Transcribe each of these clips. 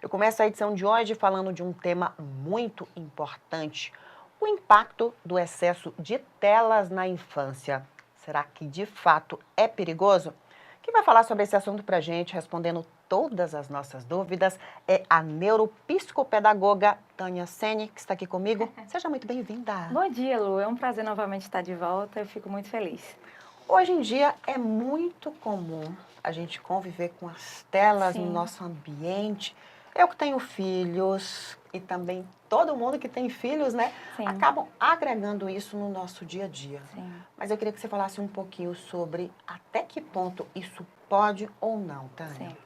Eu começo a edição de hoje falando de um tema muito importante: o impacto do excesso de telas na infância. Será que de fato é perigoso? Quem vai falar sobre esse assunto para a gente, respondendo todas as nossas dúvidas, é a neuropsicopedagoga Tânia Sene, que está aqui comigo. Seja muito bem-vinda. Bom dia, Lu. É um prazer novamente estar de volta. Eu fico muito feliz. Hoje em dia é muito comum a gente conviver com as telas no Sim, nosso ambiente. Eu que tenho filhos e também todo mundo que tem filhos, né, sim, acabam agregando isso no nosso dia a dia. sim, Mas eu queria que você falasse um pouquinho sobre até que ponto isso pode ou não, Tânia. sim.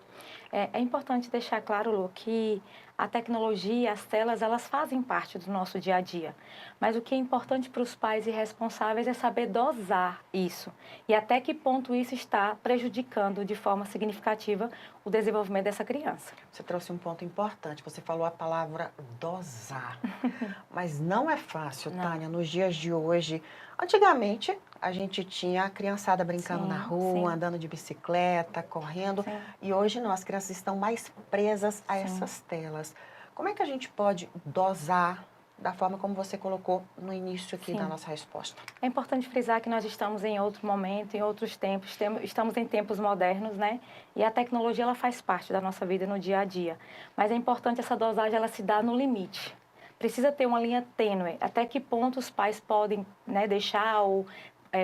É importante deixar claro, Lu, que a tecnologia, as telas, elas fazem parte do nosso dia a dia. Mas o que é importante para os pais e responsáveis é saber dosar isso e até que ponto isso está prejudicando de forma significativa o desenvolvimento dessa criança. Você trouxe um ponto importante, você falou a palavra dosar. Mas não é fácil, Não. Tânia, nos dias de hoje. Antigamente, a gente tinha a criançada brincando na Sim, rua, sim, andando de bicicleta, correndo, sim, e hoje não, as crianças estão mais presas a sim. essas telas. Como é que a gente pode dosar da forma como você colocou no início aqui da Sim. nossa resposta? É importante frisar que nós estamos em outro momento, em outros tempos, estamos em tempos modernos, né? E a tecnologia ela faz parte da nossa vida no dia a dia. Mas é importante essa dosagem ela se dar no limite. Precisa ter uma linha tênue. Até que ponto os pais podem, né, deixar ou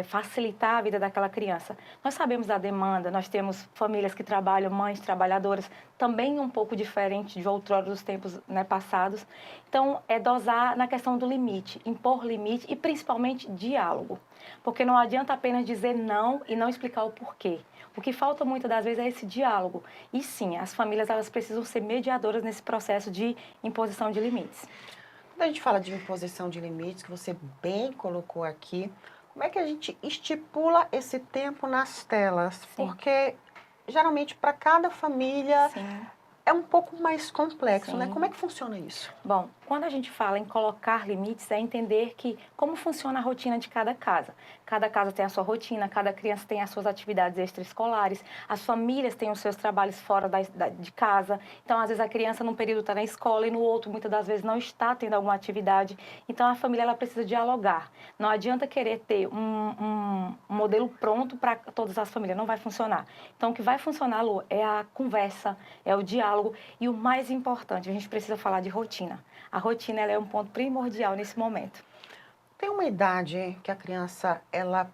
facilitar a vida daquela criança. Nós sabemos da demanda, nós temos famílias que trabalham, mães trabalhadoras, também um pouco diferente de outrora dos tempos, né, passados. Então, é dosar na questão do limite, impor limite e principalmente diálogo. Porque não adianta apenas dizer não e não explicar o porquê. O que falta muitas das vezes é esse diálogo. E sim, as famílias elas precisam ser mediadoras nesse processo de imposição de limites. Quando a gente fala de imposição de limites, que você bem colocou aqui, como é que a gente estipula esse tempo nas telas? Sim, Porque geralmente para cada família sim, é um pouco mais complexo, né? sim. Como é que funciona isso? Bom, quando a gente fala em colocar limites, é entender que como funciona a rotina de cada casa. Cada casa tem a sua rotina, cada criança tem as suas atividades extraescolares, as famílias têm os seus trabalhos fora de casa. Então, às vezes, a criança num período está na escola e no outro, muitas das vezes, não está tendo alguma atividade. Então, a família ela precisa dialogar. Não adianta querer ter um modelo pronto para todas as famílias, não vai funcionar. Então, o que vai funcionar, Lu, é a conversa, é o diálogo e o mais importante, a gente precisa falar de rotina. A rotina ela é um ponto primordial nesse momento. Tem uma idade que a criança ela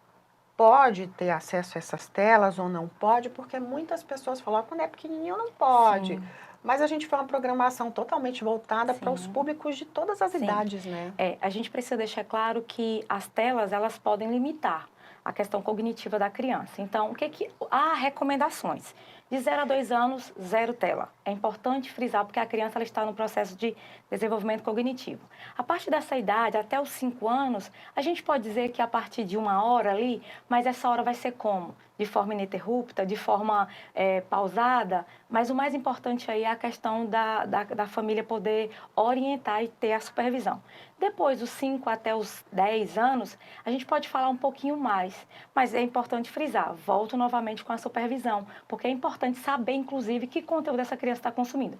pode ter acesso a essas telas ou não pode, porque muitas pessoas falam, "Ah, quando é pequenininho não pode." Sim, Mas a gente faz uma programação totalmente voltada para os sim, públicos de todas as sim. idades, né? A gente precisa deixar claro que as telas elas podem limitar a questão cognitiva da criança. Então, o que que há recomendações? De 0 a 2 anos, zero tela. É importante frisar porque a criança ela está no processo de desenvolvimento cognitivo. A partir dessa idade, até os 5 anos, a gente pode dizer que a partir de 1 hora ali, mas essa hora vai ser como? De forma ininterrupta, de forma pausada, mas o mais importante aí é a questão da família poder orientar e ter a supervisão. Depois dos 5 até os 10 anos, a gente pode falar um pouquinho mais, mas é importante frisar, volto novamente com a supervisão, porque é importante saber, inclusive, que conteúdo essa criança está consumindo.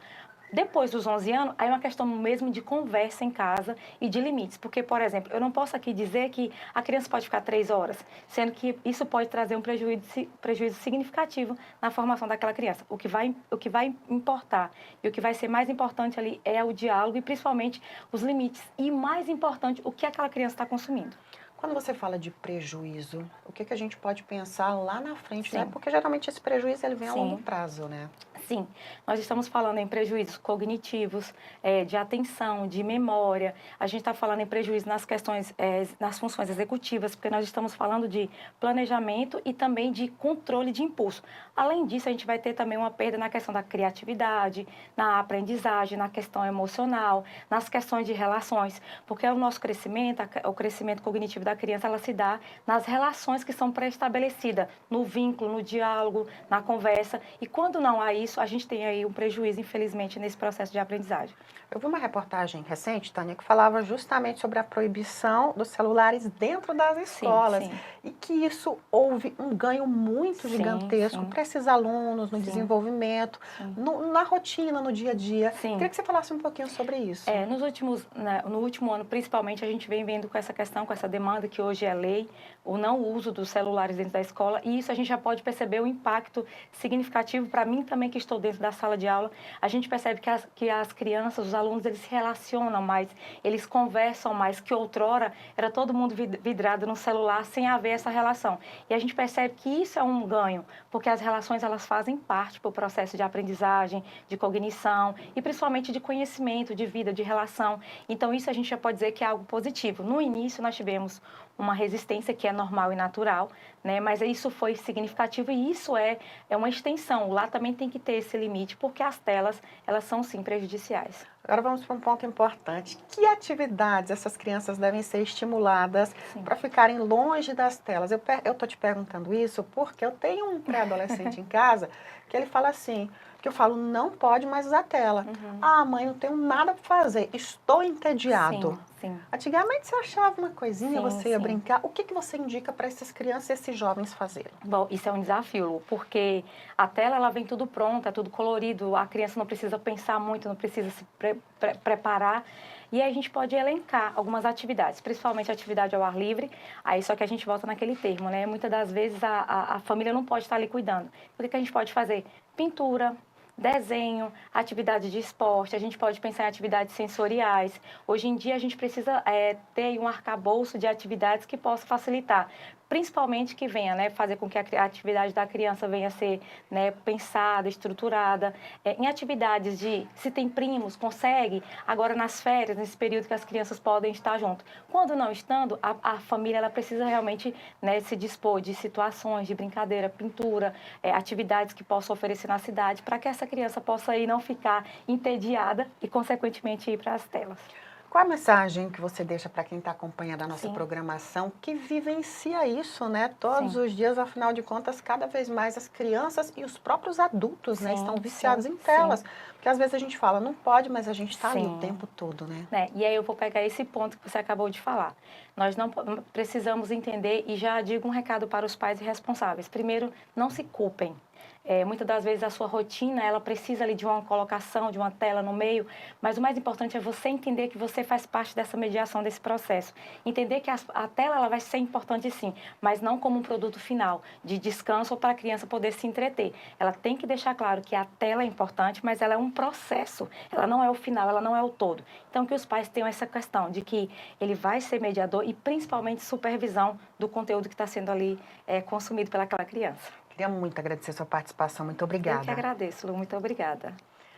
Depois dos 11 anos, aí é uma questão mesmo de conversa em casa e de limites. Porque, por exemplo, eu não posso aqui dizer que a criança pode ficar 3 horas, sendo que isso pode trazer um prejuízo significativo na formação daquela criança. O que vai importar e o que vai ser mais importante ali é o diálogo e, principalmente, os limites. E, mais importante, o que aquela criança está consumindo. Quando você fala de prejuízo, o que que a gente pode pensar lá na frente, né? Sim, Porque geralmente esse prejuízo ele vem a longo sim. prazo, né? Sim, nós estamos falando em prejuízos cognitivos, de atenção, de memória. A gente está falando em prejuízo nas questões, nas funções executivas, porque nós estamos falando de planejamento e também de controle de impulso. Além disso, a gente vai ter também uma perda na questão da criatividade, na aprendizagem, na questão emocional, nas questões de relações, porque o nosso crescimento, o crescimento cognitivo da criança, ela se dá nas relações que são pré-estabelecidas, no vínculo, no diálogo, na conversa. E quando não há isso, a gente tem aí um prejuízo, infelizmente, nesse processo de aprendizagem. Eu vi uma reportagem recente, Tânia, que falava justamente sobre a proibição dos celulares dentro das escolas Sim. e que isso houve um ganho muito Sim, gigantesco sim. para esses alunos no Sim. desenvolvimento, Sim. na rotina, no dia a dia. Sim. Queria que você falasse um pouquinho sobre isso. No último ano, principalmente, a gente vem vendo com essa questão, com essa demanda que hoje é lei, o não uso dos celulares dentro da escola, e isso a gente já pode perceber o impacto significativo para mim também que estou dentro da sala de aula. A gente percebe que as crianças, os alunos, eles se relacionam mais, eles conversam mais, que outrora era todo mundo vidrado no celular sem haver essa relação. E a gente percebe que isso é um ganho, porque as relações elas fazem parte do processo de aprendizagem, de cognição e principalmente de conhecimento, de vida, de relação. Então isso a gente já pode dizer que é algo positivo. No início nós tivemos uma resistência que é normal e natural, né? Mas isso foi significativo e isso é uma extensão. Lá também tem que ter esse limite, porque as telas, elas são sim prejudiciais. Agora vamos para um ponto importante. Que atividades essas crianças devem ser estimuladas para ficarem longe das telas? Eu estou te perguntando isso porque eu tenho um pré-adolescente em casa que ele fala assim, que eu falo, não pode mais usar tela. Ah, mãe, não tenho nada para fazer, estou entediado. Sim. Antigamente você achava uma coisinha, você ia Sim. brincar. O que você indica para essas crianças e esses jovens fazerem? Bom, isso é um desafio, Lu, porque a tela ela vem tudo pronto, é tudo colorido, a criança não precisa pensar muito, não precisa se preparar. E aí a gente pode elencar algumas atividades, principalmente atividade ao ar livre, aí só que a gente volta naquele termo, né? Muitas das vezes a família não pode estar ali cuidando. O que a gente pode fazer? Pintura, desenho, atividade de esporte, a gente pode pensar em atividades sensoriais. Hoje em dia a gente precisa ter um arcabouço de atividades que possa facilitar, principalmente que venha, né, fazer com que a atividade da criança venha a ser, né, pensada, estruturada. Em atividades de, se tem primos, consegue, agora nas férias, nesse período que as crianças podem estar junto. Quando não estando, a família ela precisa realmente, né, se dispor de situações de brincadeira, pintura, atividades que possam oferecer na cidade, para que essa criança possa aí não ficar entediada e, consequentemente, ir para as telas. Qual a mensagem que você deixa para quem está acompanhando a nossa programação, que vivencia isso, né? Todos os dias, afinal de contas, cada vez mais as crianças e os próprios adultos, né, estão viciados em telas. Porque às vezes a gente fala, não pode, mas a gente está ali o tempo todo, né? E aí eu vou pegar esse ponto que você acabou de falar. Nós não precisamos entender, e já digo um recado para os pais responsáveis. Primeiro, não se culpem. Muitas das vezes a sua rotina, ela precisa ali de uma colocação, de uma tela no meio, mas o mais importante é você entender que você faz parte dessa mediação, desse processo. Entender que a tela ela vai ser importante sim, mas não como um produto final, de descanso ou para a criança poder se entreter. Ela tem que deixar claro que a tela é importante, mas ela é um processo, ela não é o final, ela não é o todo. Então que os pais tenham essa questão de que ele vai ser mediador e principalmente supervisão do conteúdo que está sendo ali consumido pelaquela criança. Queria muito agradecer a sua participação. Muito obrigada. Eu que agradeço, Lu. Muito obrigada.